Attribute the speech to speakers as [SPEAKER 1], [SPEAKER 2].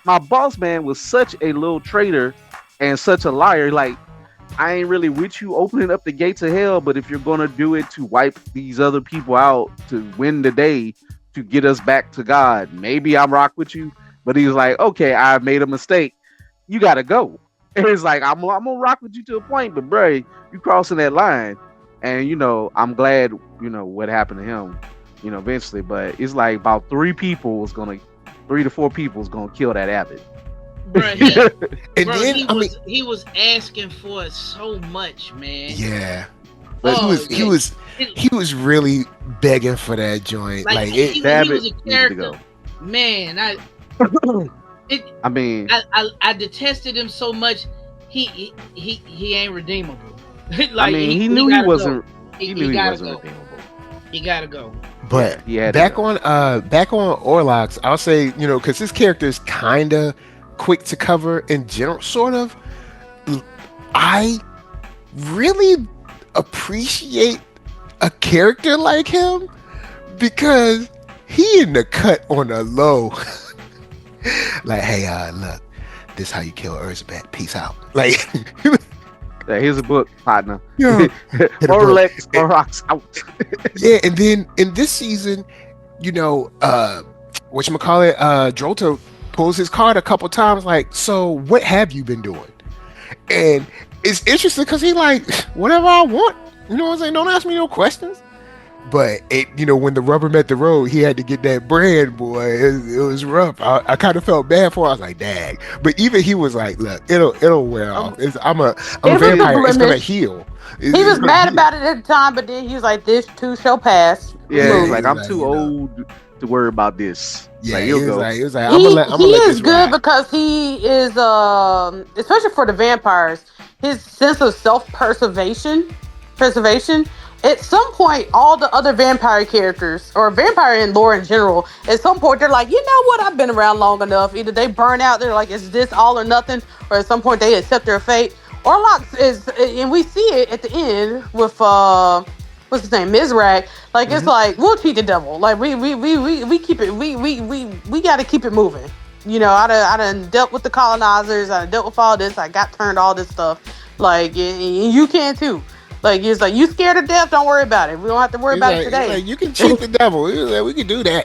[SPEAKER 1] my boss man was such a little traitor and such a liar. Like, I ain't really with you opening up the gates of hell, but if you're gonna do it to wipe these other people out to win the day to get us back to God, maybe I'm rock with you. But he was like, okay, I made a mistake. You gotta go. And it's like I'm gonna rock with you to a point, but bro, you crossing that line. And I'm glad what happened to him, eventually. But it's like about three to four people is gonna kill that Abbott.
[SPEAKER 2] Bro,
[SPEAKER 3] And then
[SPEAKER 2] he was asking for so much, man.
[SPEAKER 3] yeah,
[SPEAKER 1] But
[SPEAKER 3] he was really begging for that joint. Like
[SPEAKER 2] he was a character.
[SPEAKER 1] go.
[SPEAKER 2] Man,
[SPEAKER 1] I mean,
[SPEAKER 2] I detested him so much. He ain't redeemable.
[SPEAKER 1] he knew he wasn't. He knew he wasn't
[SPEAKER 2] go.
[SPEAKER 1] redeemable.
[SPEAKER 2] He gotta go.
[SPEAKER 3] But
[SPEAKER 1] Yeah,
[SPEAKER 3] back on Orlox, I'll say, because his character is kind of quick to cover in general, sort of. I really appreciate a character like him because he in the cut on the low. Like, hey, look, this how you kill Erzbat. Peace out. Like,
[SPEAKER 1] here's a book, partner.
[SPEAKER 3] Orlox
[SPEAKER 1] out.
[SPEAKER 3] Yeah, and then in this season, whatchamacallit, Drolta pulls his card a couple times, like, so what have you been doing? And it's interesting because he like, whatever I want. You know what I'm saying? Don't ask me no questions. But when the rubber met the road, he had to get that bread, boy. It was rough. I kind of felt bad for him. I was like, dang. But even he was like, look, it'll wear off. I'm a vampire. It's gonna heal.
[SPEAKER 4] He was mad about it at the time, but then he was like, this too shall pass.
[SPEAKER 1] Yeah, he's like, I'm too old to worry about this.
[SPEAKER 3] Yeah,
[SPEAKER 1] like,
[SPEAKER 3] he was like,
[SPEAKER 4] I'm gonna
[SPEAKER 3] let
[SPEAKER 4] is
[SPEAKER 3] this
[SPEAKER 4] good
[SPEAKER 3] ride.
[SPEAKER 4] because he is, especially for the vampires, his sense of preservation. At some point, all the other vampire characters, or vampire in lore in general, at some point they're like, you know what? I've been around long enough. Either they burn out, they're like, is this all or nothing? Or at some point they accept their fate. Orlox is, and we see it at the end with what's his name, Mizrack. Like it's like we'll cheat the devil. Like we keep it. We got to keep it moving. I done dealt with the colonizers. I done dealt with all this. I got turned all this stuff. Like you can too. Like it's like you scared of death. Don't worry about it. We don't have to worry about it today.
[SPEAKER 3] Like, you can cheat the devil. Like, we can do that.